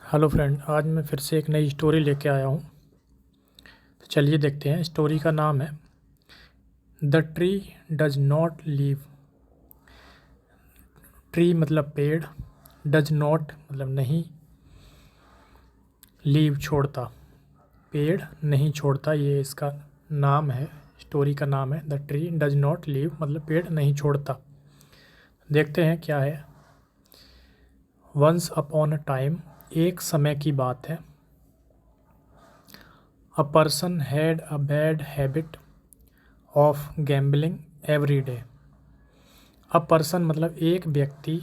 Hello friend, आज मैं फिर से एक नई स्टोरी लेके आया हूँ। तो चलिए देखते हैं। स्टोरी का नाम है the tree does not leave. Tree मतलब पेड़, डज नॉट मतलब नहीं, लीव छोड़ता, पेड़ नहीं छोड़ता, ये इसका नाम है। स्टोरी का नाम है the tree does not leave, मतलब पेड़ नहीं छोड़ता। देखते हैं क्या है। वंस अपॉन अ टाइम, एक समय की बात है। A person had a bad habit of gambling every day. A person मतलब एक व्यक्ति,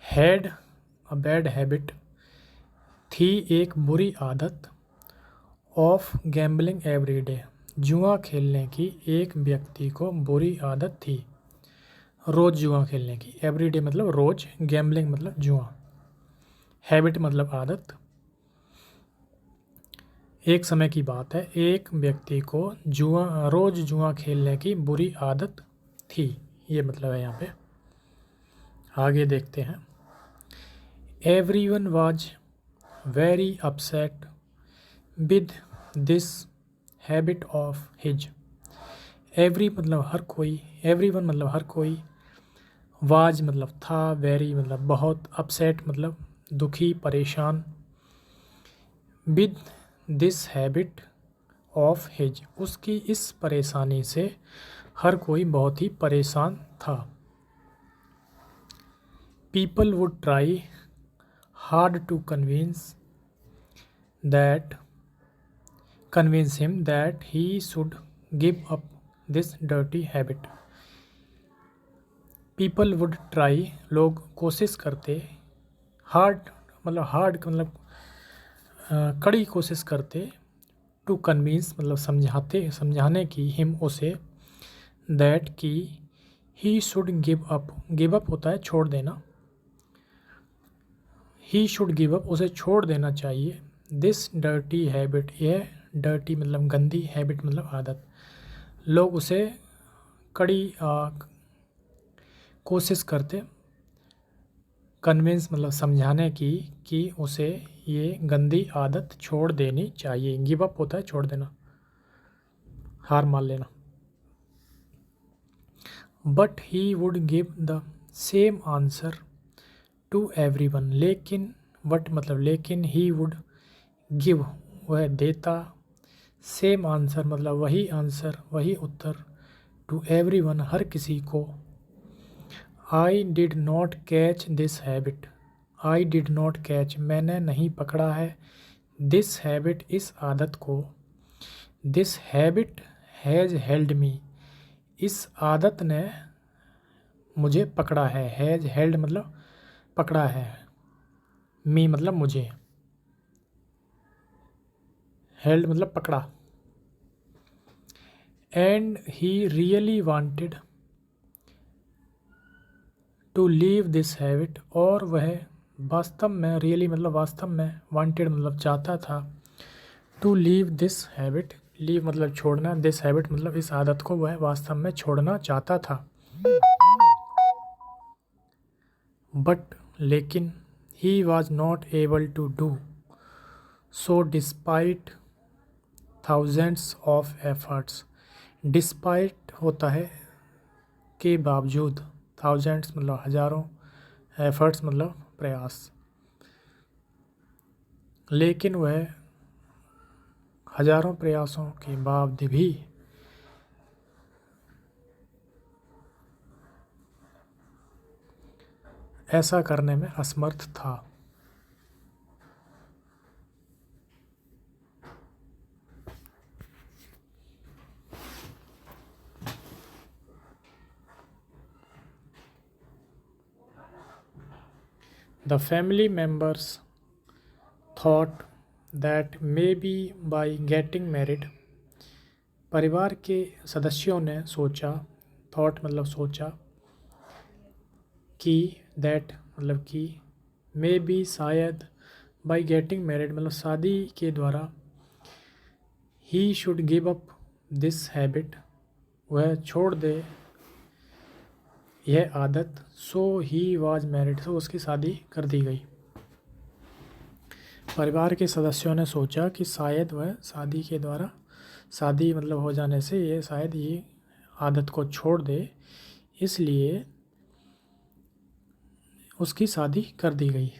हैड अ बैड हैबिट थी एक बुरी आदत, ऑफ गैम्बलिंग एवरी डे जुआ खेलने की एक व्यक्ति को बुरी आदत थी, रोज़ जुआ खेलने की। एवरी डे मतलब रोज़, गैम्बलिंग मतलब जुआ, हैबिट मतलब आदत। एक समय की बात है, एक व्यक्ति को रोज़ जुआ खेलने की बुरी आदत थी, ये मतलब है यहाँ पे। आगे देखते हैं। Everyone was very upset with this habit of his. Every मतलब हर कोई, एवरीवन मतलब हर कोई, वाज मतलब था, वेरी मतलब बहुत, अपसेट मतलब दुखी, परेशान, with this habit of his उसकी इस परेशानी से हर कोई बहुत ही परेशान था। People would try hard to that convince him that he should give up this dirty habit. People would try, लोग कोशिश करते, हार्ड मतलब कड़ी कोशिश करते, टू कन्विंस मतलब समझाने की, हिम उसे, दैट कि ही शुड गिव अप होता है छोड़ देना, ही शुड गिव अप उसे छोड़ देना चाहिए, दिस डर्टी हैबिट यह डर्टी मतलब गंदी, हैबिट मतलब आदत। लोग उसे कड़ी कोशिश करते, कन्विंस मतलब समझाने की, कि उसे ये गंदी आदत छोड़ देनी चाहिए। गिव अप होता है छोड़ देना, हार मान लेना। But he would give the same answer to everyone, लेकिन बट मतलब लेकिन, ही वुड गिव वह देता, सेम आंसर मतलब वही आंसर, वही उत्तर, टू एवरीवन हर किसी को। I did not catch this habit, I did not catch मैंने नहीं पकड़ा है, दिस हैबिट इस आदत को, दिस हैबिट हैज़ हेल्ड मी इस आदत ने मुझे पकड़ा है, हैज़ हेल्ड मतलब पकड़ा है, मी मतलब मुझे, हेल्ड मतलब पकड़ा। And he really wanted to leave this habit और वह वास्तव में, रियली मतलब वास्तव में, वांटेड मतलब चाहता था, to leave this habit, leave मतलब छोड़ना, दिस हैबिट मतलब इस आदत को वह वास्तव में छोड़ना चाहता था। बट लेकिन, he was not able to do so despite thousands of efforts. Despite होता है के बावजूद, थाउजेंड्स मतलब हजारों, एफर्ट्स मतलब प्रयास, लेकिन वह हजारों प्रयासों के बाद भी ऐसा करने में असमर्थ था। The family members thought that maybe by getting married, परिवार के सदस्यों ने सोचा, थॉट मतलब सोचा, कि दैट मतलब कि, मे बी शायद, बाई गेटिंग मैरिड मतलब शादी के द्वारा, he should give up this habit वह छोड़ दे यह आदत, सो ही वाज मैरिड तो उसकी शादी कर दी गई। परिवार के सदस्यों ने सोचा कि शायद वह शादी मतलब हो जाने से ये शायद ये आदत को छोड़ दे, इसलिए उसकी शादी कर दी गई।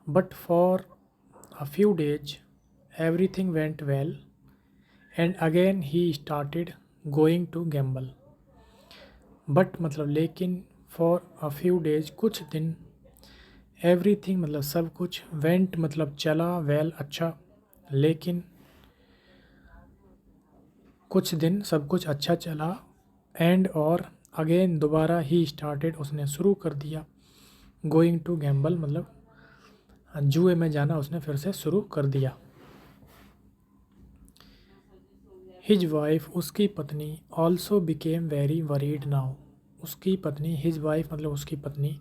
But for a few days everything went well and again he started going to gamble. But मतलब लेकिन, फॉर अ फ्यू डेज कुछ दिन, एवरीथिंग मतलब सब कुछ, वेंट मतलब चला, वेल अच्छा, लेकिन कुछ दिन सब कुछ अच्छा चला, एंड और अगेन दोबारा ही स्टार्टेड उसने शुरू कर दिया, गोइंग टू गैम्बल मतलब जुए में जाना उसने फिर से शुरू कर दिया। हिज वाइफ उसकी पत्नी also became very worried now. उसकी पत्नी, हिज वाइफ मतलब उसकी पत्नी,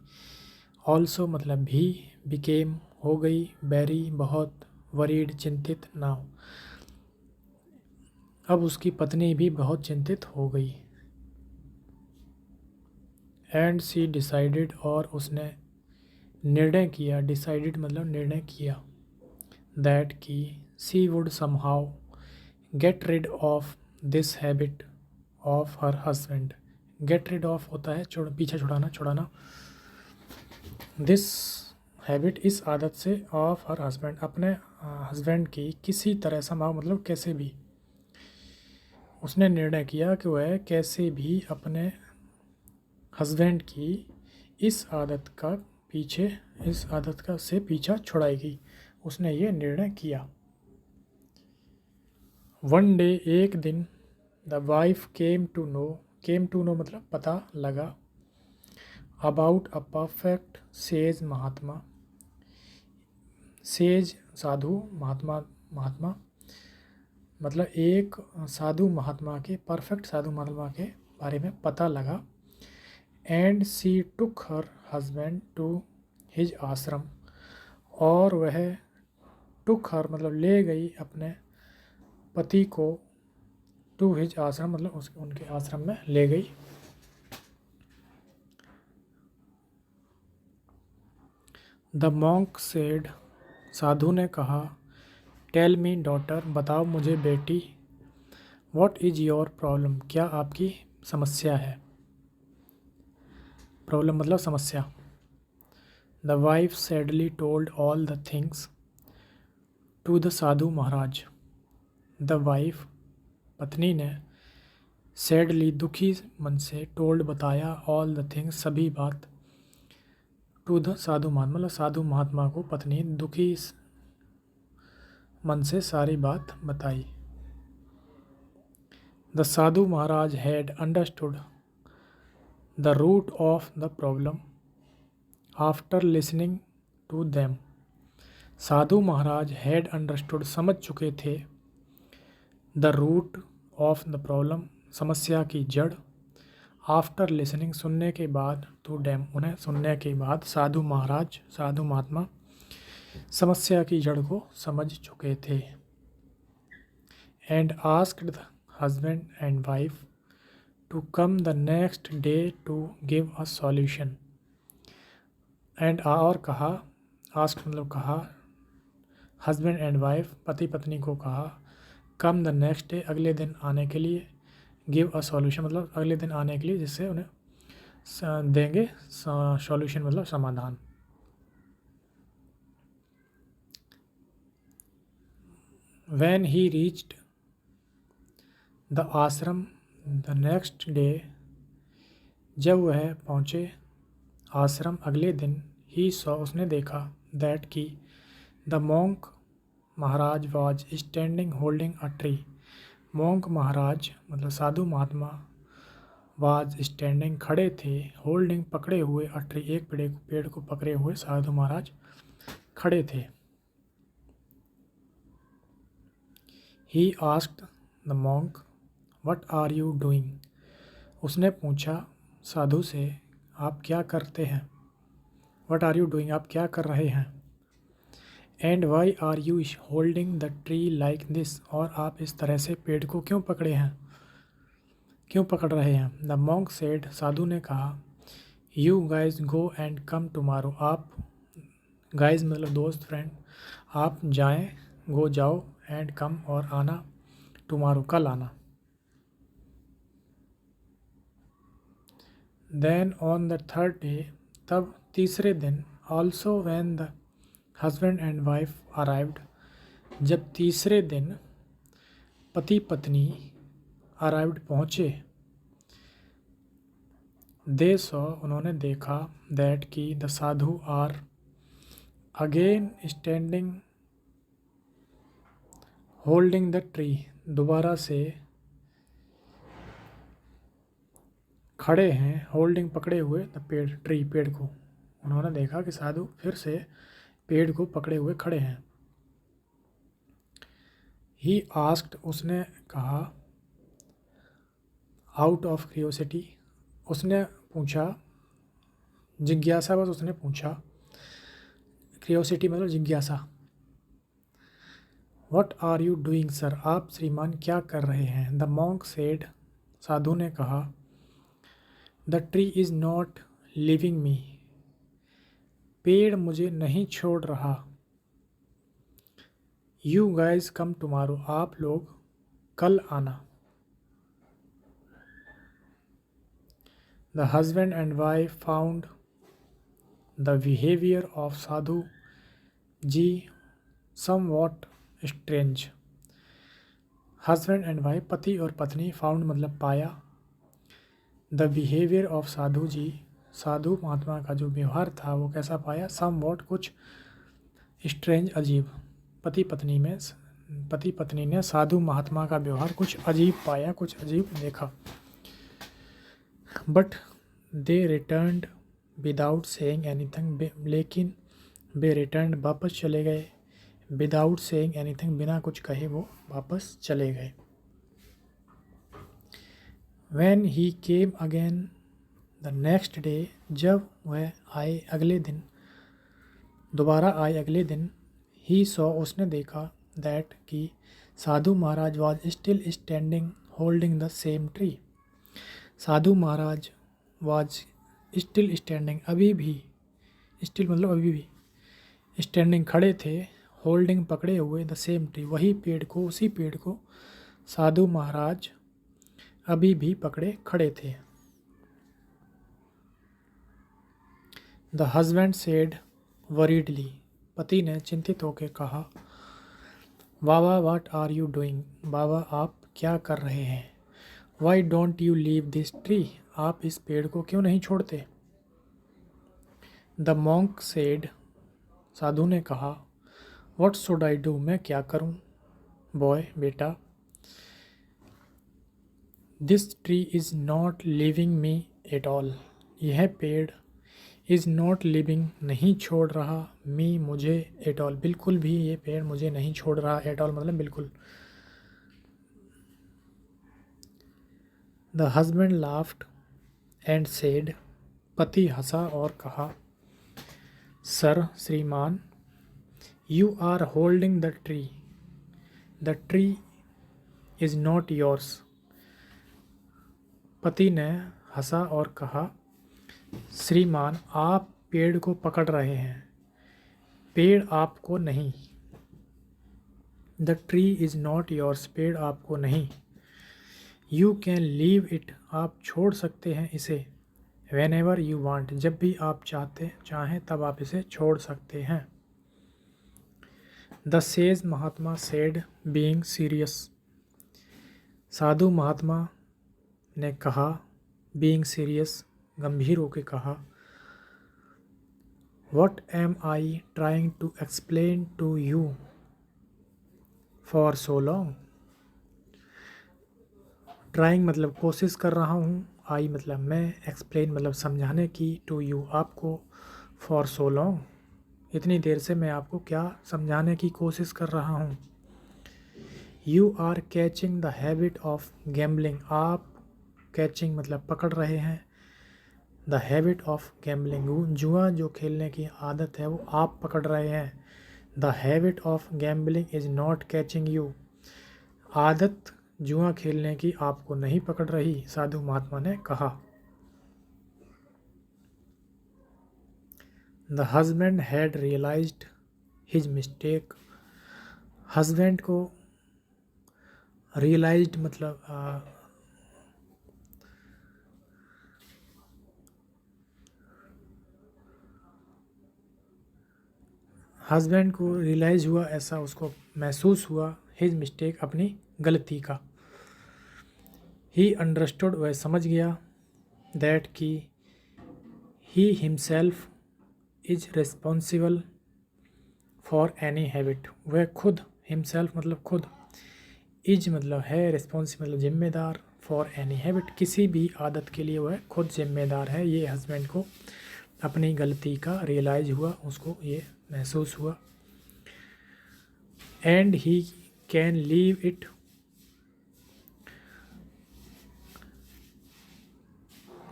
ऑल्सो मतलब भी, बिकेम हो गई, वेरी बहुत, वरीड चिंतित, नाउ अब उसकी पत्नी भी बहुत चिंतित हो गई। एंड सी डिसाइडेड और उसने निर्णय किया, डिसाइडेड मतलब निर्णय किया, दैट की she would somehow get rid of this habit of her husband. Get rid of होता है पीछे छुड़ाना। दिस हैबिट इस आदत से, ऑफ हर हस्बैंड अपने हस्बैंड की, किसी तरह समहाउ मतलब कैसे भी। उसने निर्णय किया कि वह कैसे भी अपने हस्बैंड की इस आदत का से पीछा छुड़ाएगी। उसने ये निर्णय किया। वन डे एक दिन, the wife came to know मतलब पता लगा, about a perfect sage mahatma. Sage साधु, महात्मा मतलब एक साधु महात्मा के, परफेक्ट साधु महात्मा के बारे में पता लगा। And she took her husband to his ashram, और वह टुक हर मतलब ले गई अपने पति को, टू हिज आश्रम मतलब उनके आश्रम में ले गई। द मॉन्क सेड, साधु ने कहा, टेल मी डॉटर, बताओ मुझे बेटी, व्हाट इज़ योर प्रॉब्लम, क्या आपकी समस्या है। प्रॉब्लम मतलब समस्या। The wife sadly told all the things to the sadhu Maharaj. The wife पत्नी ने, सैडली दुखी मन से, टोल्ड बताया, ऑल द थिंग्स सभी बात, टू द साधु महात्मा मतलब साधु महात्मा को पत्नी दुखी मन से सारी बात बताई। The sadhu Maharaj had understood the root of the problem after listening to them. Sadhu Maharaj had understood समझ चुके थे, the root of the problem समस्या की जड़, आफ्टर लिसनिंग सुनने के बाद, टू डैम उन्हें सुनने के बाद, साधु महाराज साधु महात्मा समस्या की जड़ को समझ चुके थे। And asked the husband and wife to come the next day to give a solution. And और कहा, आस्क्ड मतलब कहा, हस्बैंड एंड वाइफ पति पत्नी को कहा, कम द नेक्स्ट डे अगले दिन आने के लिए, गिव अ सॉल्यूशन मतलब अगले दिन आने के लिए जिससे उन्हें देंगे सॉल्यूशन मतलब समाधान। When he reached the आश्रम द नेक्स्ट डे, जब वह पहुँचे आश्रम अगले दिन, ही सॉ उसने देखा, दैट की the monk maharaj was standing holding a tree. Monk maharaj मतलब साधु महात्मा, वाज स्टैंडिंग खड़े थे, होल्डिंग पकड़े हुए, अ ट्री एक पेड़ को पकड़े हुए साधु महाराज खड़े थे। He asked the monk, what are you doing. उसने पूछा साधु से, आप क्या करते हैं। व्हाट आर यू डूइंग आप क्या कर रहे हैं। And why are you holding the tree like this, और आप इस तरह से पेड़ को क्यों पकड़े हैं, क्यों पकड़ रहे हैं। द मॉन्क सेड साधु ने कहा, you guys go and come tomorrow, आप गाइज मतलब दोस्त फ्रेंड, आप जाएं, गो जाओ, एंड कम और आना, टुमारो कल आना। Then on the third day, तब तीसरे दिन, also when the husband and wife arrived, जब तीसरे दिन पति पत्नी अराइव्ड पहुँचे, दे सॉ उन्होंने देखा, दैट कि the sadhu are again standing holding the tree, दोबारा से खड़े हैं, होल्डिंग पकड़े हुए, द पेड़ ट्री पेड़ को। उन्होंने देखा कि साधु फिर से पेड़ को पकड़े हुए खड़े हैं। ही आस्क्ड, उसने कहा, आउट ऑफ क्यूरियोसिटी, उसने पूछा, जिज्ञासावश उसने पूछा, क्यूरियोसिटी मतलब जिज्ञासा। What are you doing sir, आप श्रीमान क्या कर रहे हैं। द मॉन्क सेड, साधु ने कहा, the tree is not leaving me, पेड़ मुझे नहीं छोड़ रहा। यू गाइज कम टुमारो, आप लोग कल आना। The husband and wife found the behaviour of sadhu ji somewhat strange. Husband and wife, पति और पत्नी, फाउंड मतलब पाया, the behaviour of sadhu ji, साधु महात्मा का जो व्यवहार था वो कैसा पाया, समवॉट कुछ, स्ट्रेंज अजीब, पति पत्नी ने साधु महात्मा का व्यवहार कुछ अजीब पाया, कुछ अजीब देखा। But they returned without saying anything, लेकिन वे रिटर्न वापस चले गए, विदाउट सेइंग एनीथिंग, बिना कुछ कहे वो वापस चले गए। When he came again the next day, जब वह आए अगले दिन, दोबारा आए अगले दिन, he saw, उसने देखा, that कि साधु महाराज was still standing holding the same tree, Sadhu Maharaj was still standing, अभी भी, still मतलब अभी भी, standing खड़े थे, holding पकड़े हुए, the same tree वही पेड़ को, उसी पेड़ को साधु महाराज अभी भी पकड़े खड़े थे। द हस्बैंड सेड वरीडली, पति ने चिंतित होकर कहा, बाबा व्हाट आर यू डूइंग, बाबा आप क्या कर रहे हैं। Why don't you leave this tree, आप इस पेड़ को क्यों नहीं छोड़ते। द मॉन्क सेड, साधु ने कहा, व्हाट शुड आई डू, मैं क्या करूं। बॉय, बेटा, this tree is not leaving me at all, यह पेड़ इज़ नॉट लिविंग नहीं छोड़ रहा, मी मुझे, एट ऑल बिल्कुल भी, ये पेड़ मुझे नहीं छोड़ रहा, एट ऑल मतलब बिल्कुल। The husband laughed and said, पति हंसा और कहा, सर श्रीमान, you are holding the tree is not yours, पति ने हंसा और कहा, श्रीमान आप पेड़ को पकड़ रहे हैं, पेड़ आपको नहीं। The tree is not yours, पेड़ आपको नहीं। यू कैन लीव इट, आप छोड़ सकते हैं इसे, वेन एवर यू वांट, जब भी आप चाहें तब आप इसे छोड़ सकते हैं। The sage mahatma said being serious, साधु महात्मा ने कहा, बीइंग सीरियस गंभीर होकर कहा, what am I trying to explain to you for so long, trying मतलब कोशिश कर रहा हूँ, आई मतलब मैं, एक्सप्लेन मतलब समझाने की, टू यू आपको, फॉर सो लॉन्ग इतनी देर से मैं आपको क्या समझाने की कोशिश कर रहा हूँ। You are catching the habit of gambling, आप कैचिंग मतलब पकड़ रहे हैं, द हैबिट ऑफ गैम्बलिंग जुआ जो खेलने की आदत है वो आप पकड़ रहे हैं। The habit of gambling is not catching you, आदत जुआ खेलने की आपको नहीं पकड़ रही, साधु महात्मा ने कहा। The husband had realised his mistake. Husband को रियलाइज्ड मतलब हस्बैंड को रियलाइज़ हुआ, ऐसा उसको महसूस हुआ, हिज मिस्टेक अपनी गलती का। ही अंडरस्टूड वह समझ गया, दैट कि he himself is responsible for any habit. वह खुद, हिमसेल्फ मतलब खुद, इज मतलब है, रिस्पॉन्सिबल मतलब जिम्मेदार, फॉर एनी हैबिट किसी भी आदत के लिए वह खुद जिम्मेदार है। ये हस्बैंड को अपनी गलती का रियलाइज हुआ, उसको ये महसूस हुआ। And he can leave it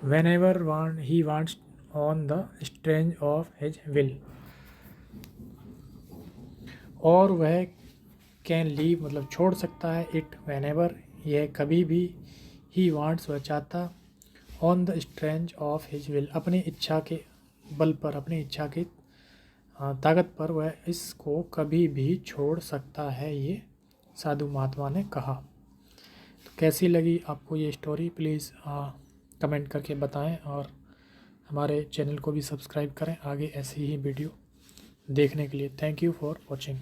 whenever he wants on the strength of his will। और वह कैन लीव मतलब छोड़ सकता है, इट whenever यह कभी भी, he wants वह चाहता, on the strength of his will अपनी इच्छा के बल पर, अपनी इच्छा की ताकत पर वह इसको कभी भी छोड़ सकता है, ये साधु महात्मा ने कहा। तो कैसी लगी आपको ये स्टोरी, प्लीज़ कमेंट करके बताएं और हमारे चैनल को भी सब्सक्राइब करें आगे ऐसी ही वीडियो देखने के लिए। Thank you for watching.